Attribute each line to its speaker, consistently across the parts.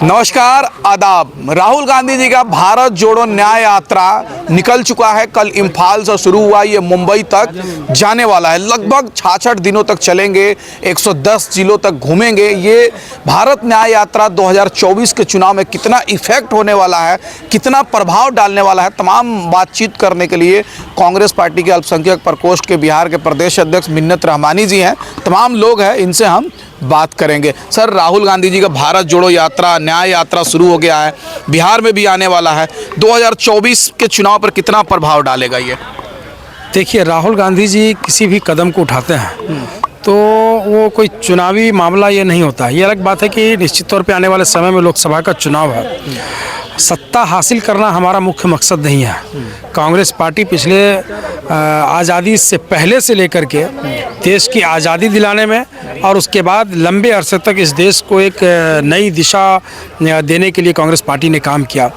Speaker 1: नमस्कार, आदाब। राहुल गांधी जी का भारत जोड़ो न्याय यात्रा निकल चुका है। कल इम्फाल से शुरू हुआ, ये मुंबई तक जाने वाला है। लगभग 66 दिनों तक चलेंगे, 110 जिलों तक घूमेंगे। ये भारत न्याय यात्रा 2024 के चुनाव में कितना इफेक्ट होने वाला है, कितना प्रभाव डालने वाला है, तमाम बातचीत करने के लिए कांग्रेस पार्टी के अल्पसंख्यक प्रकोष्ठ के बिहार के प्रदेश अध्यक्ष मिन्नत रहमानी जी हैं। तमाम लोग हैं, इनसे हम बात करेंगे। सर, राहुल गांधी जी का भारत जोड़ो यात्रा, न्याय यात्रा शुरू हो गया है, बिहार में भी आने वाला है। 2024 के चुनाव पर कितना प्रभाव डालेगा ये?
Speaker 2: देखिए, राहुल गांधी जी किसी भी कदम को उठाते हैं तो वो कोई चुनावी मामला ये नहीं होता। ये अलग बात है कि निश्चित तौर पे आने वाले समय में लोकसभा का चुनाव है, सत्ता हासिल करना हमारा मुख्य मकसद नहीं है। कांग्रेस पार्टी पिछले आज़ादी से पहले से लेकर के देश की आज़ादी दिलाने में और उसके बाद लंबे अरसे तक इस देश को एक नई दिशा देने के लिए कांग्रेस पार्टी ने काम किया।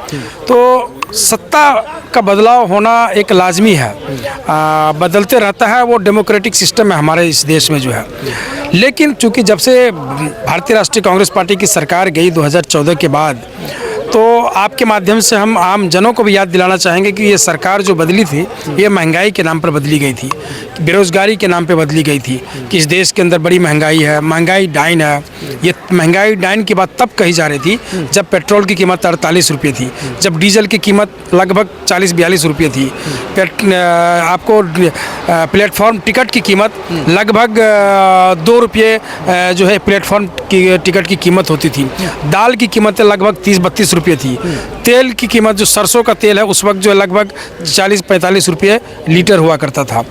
Speaker 2: तो सत्ता का बदलाव होना एक लाजमी है, बदलते रहता है, वो डेमोक्रेटिक सिस्टम है हमारे इस देश में जो है। लेकिन चूंकि जब से भारतीय राष्ट्रीय कांग्रेस पार्टी की सरकार गई 2014 के बाद, तो आपके माध्यम से हम आम जनों को भी याद दिलाना चाहेंगे कि ये सरकार जो बदली थी, ये महंगाई के नाम पर बदली गई थी, बेरोज़गारी के नाम पे बदली गई थी कि इस देश के अंदर बड़ी महंगाई है, महंगाई डाइन है। ये महंगाई डाइन की बात तब कही जा रही थी जब पेट्रोल की कीमत 48 रुपये थी, जब डीजल की कीमत लगभग 40-42 रुपये थी, आपको प्लेटफॉर्म टिकट की कीमत लगभग 2 रुपये जो है प्लेटफॉर्म की टिकट की कीमत होती थी। दाल की कीमतें लगभग 30-32 रुपये थी। तेल की कीमत, जो सरसों का तेल है, उस वक्त जो है लगभग 40-45 रुपये लीटर हुआ करता था।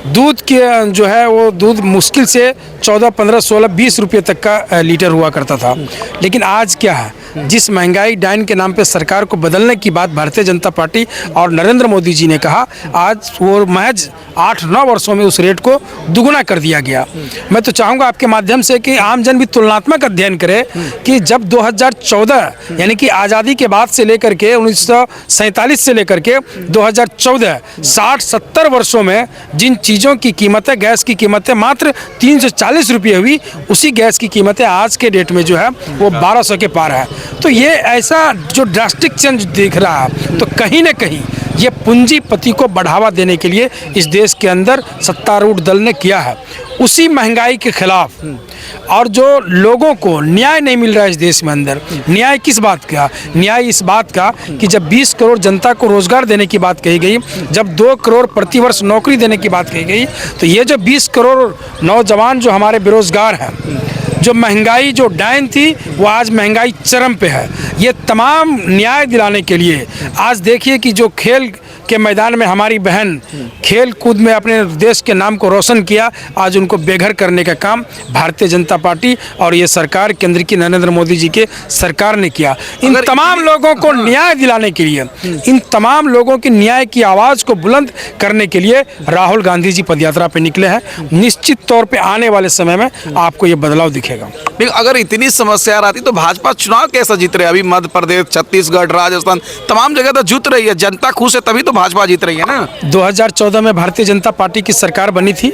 Speaker 2: दूध के जो है वो दूध मुश्किल से 14, 15, 16, 20 रुपये तक का लीटर हुआ करता था। लेकिन आज क्या है, जिस महंगाई डाइन के नाम पे सरकार को बदलने की बात भारतीय जनता पार्टी और नरेंद्र मोदी जी ने कहा, आज वो महज 8-9 वर्षों में उस रेट को दुगुना कर दिया गया। मैं तो चाहूँगा आपके माध्यम से कि आमजन भी तुलनात्मक अध्ययन करे कि जब 2014 यानी कि आज़ादी के बाद से लेकर के 1947 से लेकर के 2014 60-70 वर्षों में जिन चीज़ों की कीमतें, गैस की कीमतें मात्र 340 रुपये हुई, उसी गैस की कीमतें आज के डेट में जो है वो 1200 के पार है। तो ये ऐसा जो ड्रास्टिक चेंज दिख रहा है, तो कहीं ना कहीं ये पूंजीपति को बढ़ावा देने के लिए इस देश के अंदर सत्तारूढ़ दल ने किया है। उसी महंगाई के खिलाफ और जो लोगों को न्याय नहीं मिल रहा है इस देश में अंदर, न्याय किस बात का? न्याय इस बात का कि जब 20 करोड़ जनता को रोजगार देने की बात कही गई, जब 2 करोड़ प्रतिवर्ष नौकरी देने की बात कही गई, तो ये जो 20 करोड़ नौजवान जो हमारे बेरोजगार हैं, जो महंगाई जो डाइन थी, वो आज महंगाई चरम पे है। ये तमाम न्याय दिलाने के लिए आज देखिए कि जो खेल के मैदान में हमारी बहन खेल कूद में अपने देश के नाम को रोशन किया, आज उनको बेघर करने का काम भारतीय जनता पार्टी और ये सरकार, केंद्र की नरेंद्र मोदी जी के सरकार ने किया। इन तमाम लोगों को न्याय दिलाने के लिए, इन तमाम लोगों की न्याय की आवाज़ को बुलंद करने के लिए राहुल गांधी जी पदयात्रा पे निकले हैं। निश्चित तौर पे आने वाले समय में आपको ये बदलाव दिखेगा।
Speaker 1: अगर इतनी समस्या आती तो भाजपा चुनाव कैसा जीत रहे? अभी मध्य प्रदेश, छत्तीसगढ़, राजस्थान, तमाम जगह तो जीत रही है, जनता खुश है, तभी तो भाजपा जीत रही है ना।
Speaker 2: 2014 में भारतीय जनता पार्टी की सरकार बनी थी,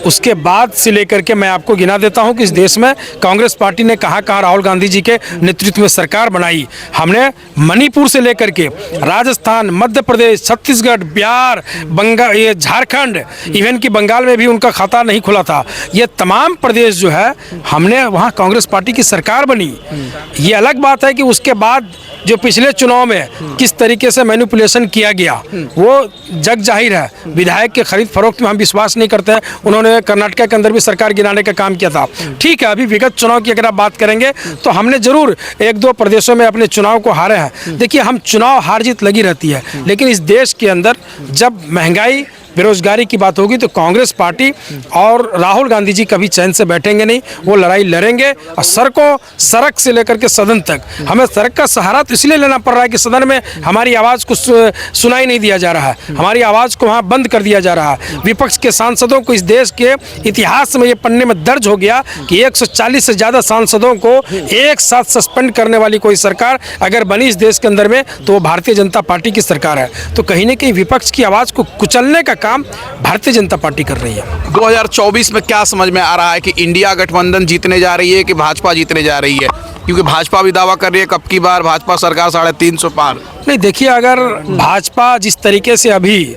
Speaker 2: उसके बाद से लेकर के मैं आपको गिना देता हूं कि इस देश में कांग्रेस पार्टी ने कहां राहुल गांधी जी के नेतृत्व में सरकार बनाई। हमने मणिपुर से लेकर के राजस्थान, मध्य प्रदेश, छत्तीसगढ़, बिहार, बंगाल, ये झारखंड, इवन कि बंगाल में भी उनका खाता नहीं खुला था। ये तमाम प्रदेश जो है, हमने वहाँ कांग्रेस पार्टी की सरकार बनी। ये अलग बात है कि उसके बाद जो पिछले चुनाव में किस तरीके से मैनिपुलेशन किया गया, वो जग जाहिर है। विधायक के खरीद फरोख्त में हम विश्वास नहीं करते हैं। उन्होंने कर्नाटक के अंदर भी सरकार गिराने का काम किया था। ठीक है, अभी विगत चुनाव की अगर आप बात करेंगे तो हमने जरूर 1-2 प्रदेशों में अपने चुनाव को हारे हैं। देखिए, हम चुनाव हार जीत लगी रहती है, लेकिन इस देश के अंदर जब महंगाई, बेरोजगारी की बात होगी तो कांग्रेस पार्टी और राहुल गांधी जी कभी चैन से बैठेंगे नहीं। वो लड़ाई लड़ेंगे और सड़क से लेकर के सदन तक, हमें सड़क का सहारा तो इसलिए लेना पड़ रहा है कि सदन में हमारी आवाज़ को सुनाई नहीं दिया जा रहा है, हमारी आवाज़ को वहाँ बंद कर दिया जा रहा है। विपक्ष के सांसदों को इस देश के इतिहास में ये पन्ने में दर्ज हो गया कि 140 से ज़्यादा सांसदों को एक साथ सस्पेंड करने वाली कोई सरकार अगर बनी इस देश के अंदर में, तो वो भारतीय जनता पार्टी की सरकार है। तो कहीं ना कहीं विपक्ष की आवाज़ को कुचलने का काम भारतीय जनता पार्टी कर रही है।
Speaker 1: 2024 में क्या समझ में आ रहा है कि इंडिया गठबंधन जीतने जा रही है कि भाजपा जीतने जा रही है? क्योंकि भाजपा भी दावा कर रही है कब की बार भाजपा सरकार 350 पार।
Speaker 2: नहीं, देखिए, अगर भाजपा जिस तरीके से अभी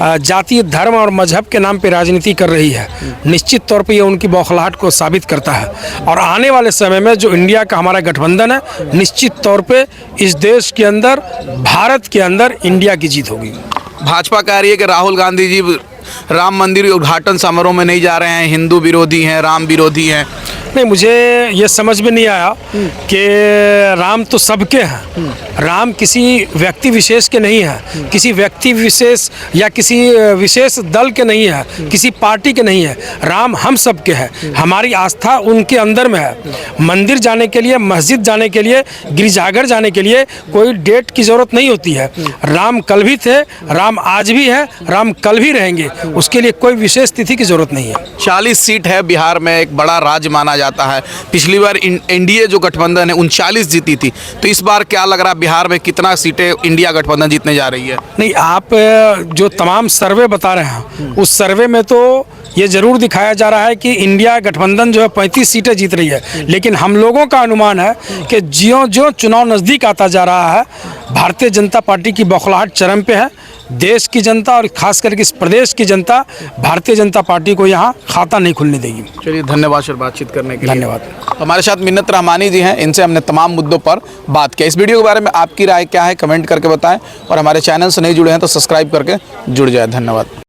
Speaker 2: जातीय धर्म और मजहब के नाम पे राजनीति कर रही है, निश्चित तौर पे ये उनकी बौखलाहट को साबित करता है। और आने वाले समय में जो इंडिया का हमारा गठबंधन है, निश्चित तौर पे इस देश के अंदर, भारत के अंदर इंडिया की जीत होगी।
Speaker 1: भाजपा कह रही है कि राहुल गांधी जी राम मंदिर उद्घाटन समारोह में नहीं जा रहे हैं, हिंदू विरोधी हैं, राम विरोधी हैं।
Speaker 2: नहीं, मुझे ये समझ में नहीं आया कि राम तो सबके हैं, राम किसी व्यक्ति विशेष के नहीं है, किसी व्यक्ति विशेष या किसी विशेष दल के नहीं है, किसी पार्टी के नहीं है। राम हम सबके हैं, हमारी आस्था उनके अंदर में है। मंदिर जाने के लिए, मस्जिद जाने के लिए, गिरजाघर जाने के लिए कोई डेट की ज़रूरत नहीं होती है। राम कल भी थे, राम आज भी है, राम कल भी रहेंगे, उसके लिए कोई विशेष तिथि की ज़रूरत नहीं है।
Speaker 1: 40 सीट है बिहार में, एक बड़ा राज्य माना जाता है। पिछली बार एनडीए जो गठबंधन है 39 जीती थी, तो इस बार क्या लग रहा है बिहार में कितना सीटें इंडिया गठबंधन जीतने जा रही है?
Speaker 2: नहीं, आप जो तमाम सर्वे बता रहे हैं, उस सर्वे में तो ये जरूर दिखाया जा रहा है कि इंडिया गठबंधन जो है 35 सीटें जीत रही है। लेकिन हम लोगों का अनुमान है कि ज्यों ज्यों चुनाव नज़दीक आता जा रहा है, भारतीय जनता पार्टी की बौखलाहट चरम पे है। देश की जनता और खास करके इस प्रदेश की जनता भारतीय जनता पार्टी को यहाँ खाता नहीं खुलने देगी।
Speaker 1: चलिए, धन्यवाद सर बातचीत करने के लिए।
Speaker 2: धन्यवाद।
Speaker 1: हमारे साथ मिन्नत रहमानी जी हैं, इनसे हमने तमाम मुद्दों पर बात किया। इस वीडियो के बारे में आपकी राय क्या है, कमेंट करके बताएं, और हमारे चैनल से नहीं जुड़े हैं तो सब्सक्राइब करके जुड़ जाए। धन्यवाद।